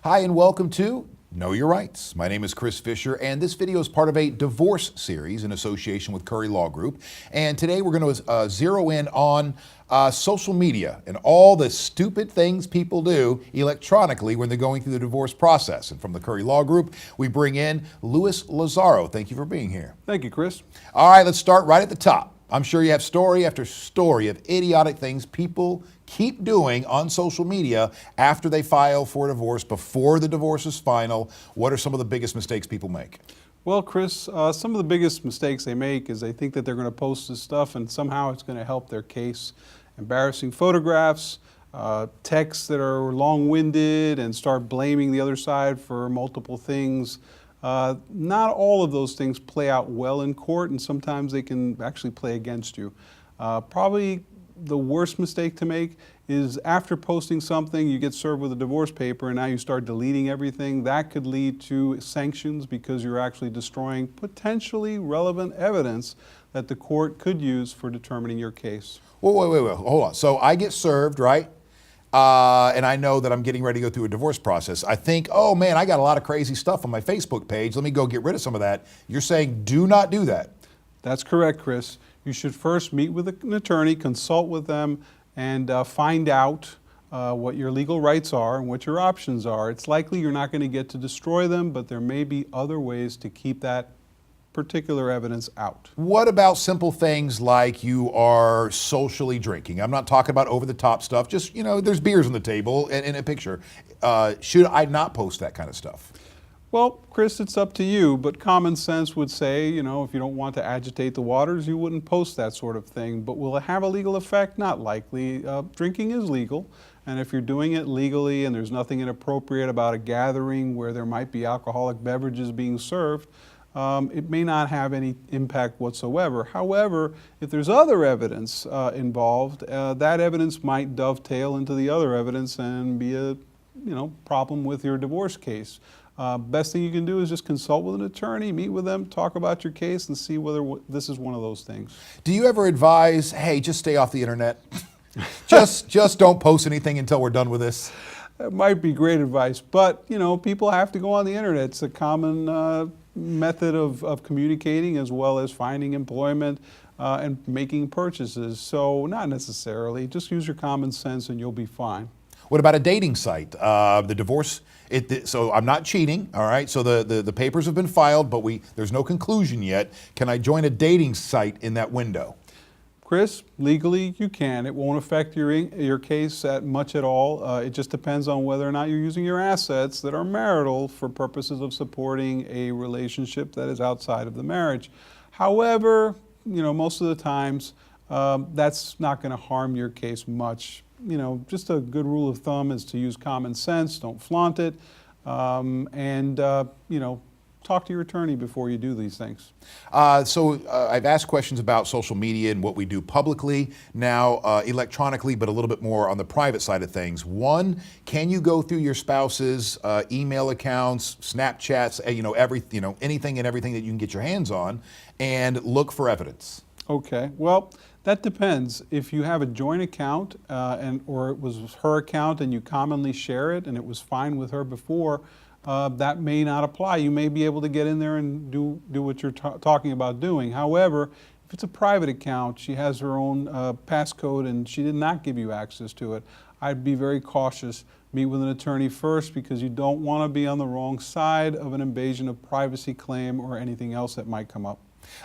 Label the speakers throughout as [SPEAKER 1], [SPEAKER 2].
[SPEAKER 1] Hi and welcome to Know Your Rights. My name is Chris Fisher and this video is part of a divorce series in association with Curry Law Group. And today we're going to zero in on social media and all the stupid things people do electronically when they're going through the divorce process. And from the Curry Law Group, we bring in Luis Lazaro. Thank you for being here.
[SPEAKER 2] Thank you, Chris.
[SPEAKER 1] All right, let's start right at the top. I'm sure you have story after story of idiotic things people keep doing on social media after they file for a divorce, before the divorce is final. What are some of the biggest mistakes people make?
[SPEAKER 2] Well, Chris, some of the biggest mistakes they make is they think that they're going to post this stuff and somehow it's going to help their case. Embarrassing photographs, texts that are long-winded and start blaming the other side for multiple things. Not all of those things play out well in court, and sometimes they can actually play against you. Probably the worst mistake to make is after posting something, you get served with a divorce paper and now you start deleting everything. That could lead to sanctions because you're actually destroying potentially relevant evidence that the court could use for determining your case.
[SPEAKER 1] Wait, hold on. So I get served, right? And I know that I'm getting ready to go through a divorce process. I think, oh man, I got a lot of crazy stuff on my Facebook page. Let me go get rid of some of that. You're saying do not do that.
[SPEAKER 2] That's correct, Chris. You should first meet with an attorney, consult with them, and find out what your legal rights are and what your options are. It's likely you're not going to get to destroy them, but there may be other ways to keep that particular evidence out.
[SPEAKER 1] What about simple things like you are socially drinking? I'm not talking about over-the-top stuff, just, you know, there's beers on the table and in a picture. Should I not post that kind of stuff?
[SPEAKER 2] Well, Chris, it's up to you, but common sense would say, you know, if you don't want to agitate the waters, you wouldn't post that sort of thing. But will it have a legal effect? Not likely. Drinking is legal, and if you're doing it legally and there's nothing inappropriate about a gathering where there might be alcoholic beverages being served, it may not have any impact whatsoever. However, if there's other evidence involved, that evidence might dovetail into the other evidence and be a problem with your divorce case. Best thing you can do is just consult with an attorney, meet with them, talk about your case, and see whether this is one of those things.
[SPEAKER 1] Do you ever advise, hey, just stay off the internet? just don't post anything until we're done with this?
[SPEAKER 2] That might be great advice, but people have to go on the internet. It's a common method of communicating as well as finding employment and making purchases. So not necessarily. Just use your common sense and you'll be fine.
[SPEAKER 1] What about a dating site? The divorce, so I'm not cheating, all right? So the papers have been filed, but there's no conclusion yet. Can I join a dating site in that window?
[SPEAKER 2] Chris, legally you can. It won't affect your case much at all. It just depends on whether or not you're using your assets that are marital for purposes of supporting a relationship that is outside of the marriage. However, most of the times that's not going to harm your case much. Just a good rule of thumb is to use common sense, don't flaunt it, and talk to your attorney before you do these things.
[SPEAKER 1] So I've asked questions about social media and what we do publicly, now electronically, but a little bit more on the private side of things. One, can you go through your spouse's email accounts, Snapchats, anything and everything that you can get your hands on and look for evidence?
[SPEAKER 2] Okay, well, that depends. If you have a joint account or it was her account and you commonly share it and it was fine with her before, that may not apply. You may be able to get in there and do what you're talking about doing. However, if it's a private account, she has her own passcode and she did not give you access to it, I'd be very cautious. Meet with an attorney first because you don't want to be on the wrong side of an invasion of privacy claim or anything else that might come up.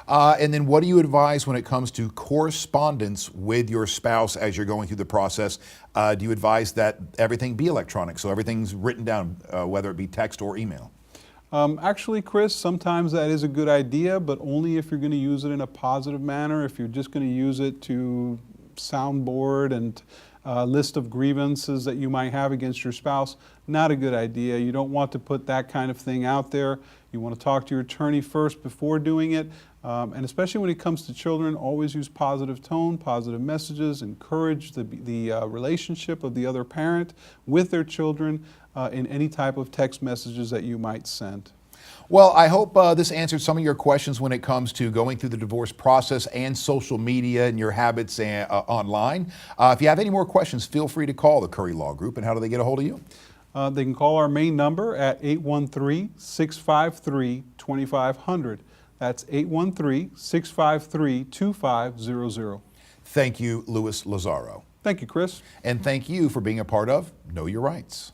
[SPEAKER 1] And then what do you advise when it comes to correspondence with your spouse as you're going through the process? Do you advise that everything be electronic, so everything's written down, whether it be text or email?
[SPEAKER 2] Actually, Chris, sometimes that is a good idea, but only if you're going to use it in a positive manner. If you're just going to use it to soundboard and list of grievances that you might have against your spouse, not a good idea. You don't want to put that kind of thing out there. You want to talk to your attorney first before doing it. And especially when it comes to children, always use positive tone, positive messages, encourage the relationship of the other parent with their children in any type of text messages that you might send.
[SPEAKER 1] Well, I hope this answered some of your questions when it comes to going through the divorce process and social media and your habits online. If you have any more questions, feel free to call the Curry Law Group. And how do they get a hold of you?
[SPEAKER 2] They can call our main number at 813-653-2500. That's 813-653-2500.
[SPEAKER 1] Thank you, Luis Lazaro.
[SPEAKER 2] Thank you, Chris.
[SPEAKER 1] And thank you for being a part of Know Your Rights.